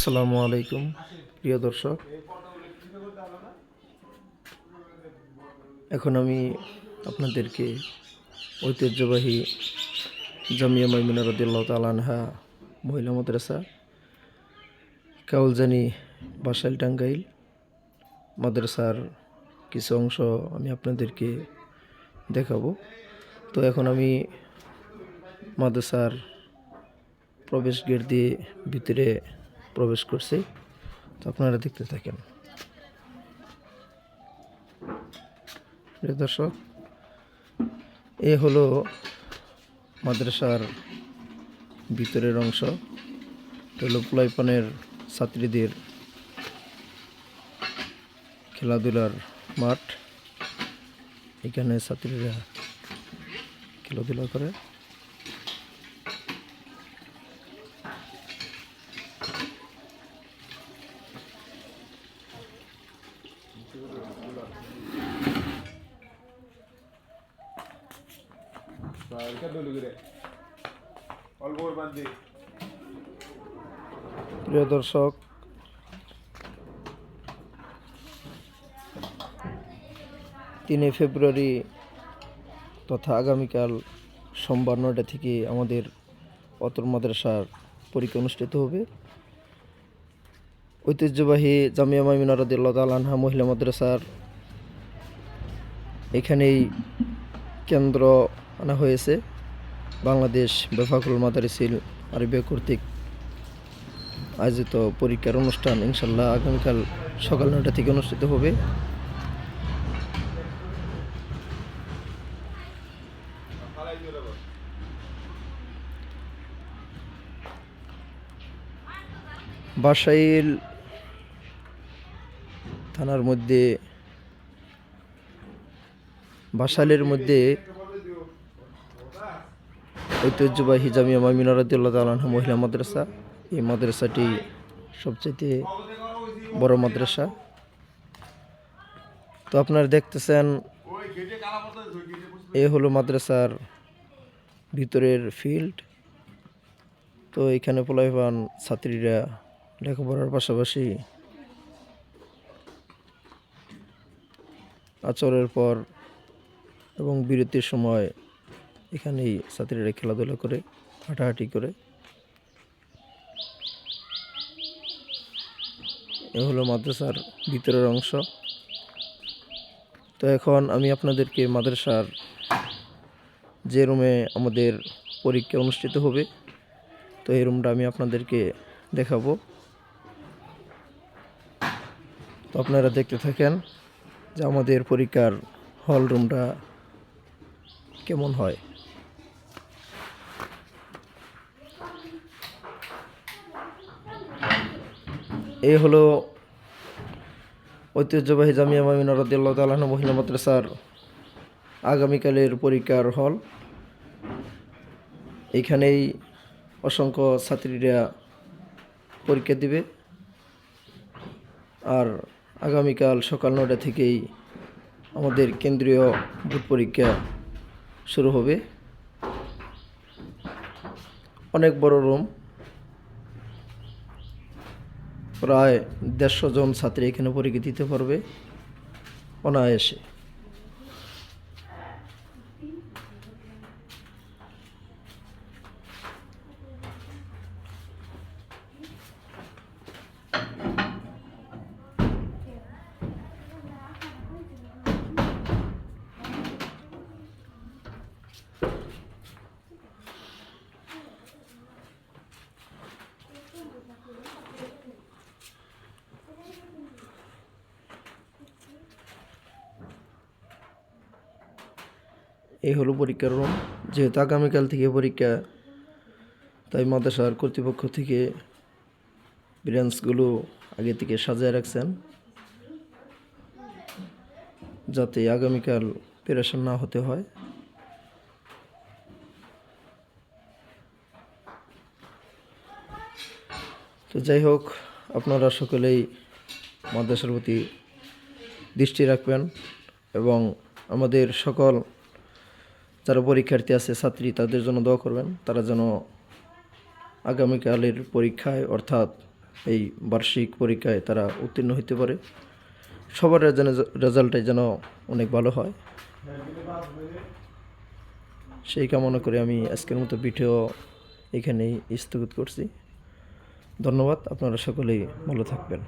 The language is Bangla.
আসসালামু আলাইকুম প্রিয় দর্শক, এখন আমি আপনাদেরকে ঐতিহ্যবাহী জামিয়া মাইমুনা রাদিয়াল্লাহু তাআলা আনহা মহিলা মাদ্রাসা কাউলজানি বাসাইল টাঙ্গাইল মাদ্রাসার কিছু অংশ আমি আপনাদেরকে দেখাবো। তো এখন আমি মাদ্রাসার প্রবেশ গেট দিয়ে ভিতরে প্রবেশ করছি, তো আপনারা দেখতে থাকেন। প্রিয় দর্শক, এ হলো মাদ্রাসার ভিতরের অংশ। হলো পোলাইপানের ছাত্রীদের খেলাধুলার মাঠ। এখানে ছাত্রীরা খেলাধুলা করে। প্রিয় দর্শক, 3 ফেব্রুয়ারি তথা আগামীকাল সোমবার 9টা থেকে আমাদের অতর মাদ্রাসার পরীক্ষা অনুষ্ঠিত হবে। ঐতিহ্যবাহী জামিয়া মাইমুনা রাদিয়াল্লাহু তাআলা আনহা মহিলা মাদ্রাসার এখানেই কেন্দ্র আনা হয়েছে। বাংলাদেশ বেফাকুল মাদারিসিল আরবিয়া কর্তৃক আয়োজিত পরীক্ষার অনুষ্ঠান ইনশাল্লাহ আগামীকাল সকাল 9টা থেকে অনুষ্ঠিত হবে। বাসাইল থানার মধ্যে বাসাইলের মধ্যে ঐতিহ্যবাহী জামিয়া মাইমুনা রাদিয়াল্লাহু তাআলা আনহা মহিলা মাদ্রাসা, এই মাদ্রাসাটি সবচেয়ে বড় মাদ্রাসা। তো আপনারা দেখতেছেন, এ হলো মাদ্রাসার ভিতরের ফিল্ড। তো এখানে পোলাইপান ছাত্রীরা লেখাপড়ার পাশাপাশি আচরের পর এবং বিরতির সময় এখানেই ছাত্রীরা খেলাধুলা করে, হাঁটাহাঁটি করে। এ হলো মাদ্রাসার ভিতরের অংশ। তো এখন আমি আপনাদেরকে মাদ্রাসার যে রুমে আমাদের পরীক্ষা অনুষ্ঠিত হবে, তো এই রুমটা আমি আপনাদেরকে দেখাবো। তো আপনারা দেখতে থাকেন যে আমাদের পরীক্ষার হল রুমটা কেমন হয়। এই হলো ঐতিহ্যবাহী জামিয়া মাইমুনা রাদিয়াল্লাহু তাআলা আনহা মহিলা মাদ্রাসার আগামীকালের পরীক্ষার হল। এখানেই অসংখ্য ছাত্রীরা পরীক্ষা দিবে। আর আগামীকাল সকাল 9টা থেকেই আমাদের কেন্দ্রীয় বোর্ড পরীক্ষা শুরু হবে। অনেক বড় রুম, প্রায় 150 জন ছাত্রী এখানে পরীক্ষা দিতে পারবে অনায়াসে। এই হলো পরীক্ষার রুম। যেহেতু আগামীকাল থেকে পরীক্ষা, তাই মাদ্রাসার কর্তৃপক্ষ থেকে ব্রেঞ্চগুলো আগে থেকে সাজায় রাখছেন, যাতে আগামীকাল প্রিপারেশন না হতে হয়। তো যাই হোক, আপনারা সকলেই মাদ্রাসার প্রতি দৃষ্টি রাখবেন এবং আমাদের সকল যারা পরীক্ষার্থী আছে, ছাত্রী, তাদের জন্য দোয়া করবেন। তারা যেন আগামীকালের পরীক্ষায় অর্থাৎ এই বার্ষিক পরীক্ষায় তারা উত্তীর্ণ হতে পারে। সবার রেজাল্টটাই যেন অনেক ভালো হয়, সেই কামনা করে আমি আজকের মতো ভিডিও এখানেই স্থগিত করছি। ধন্যবাদ, আপনারা সকলেই ভালো থাকবেন।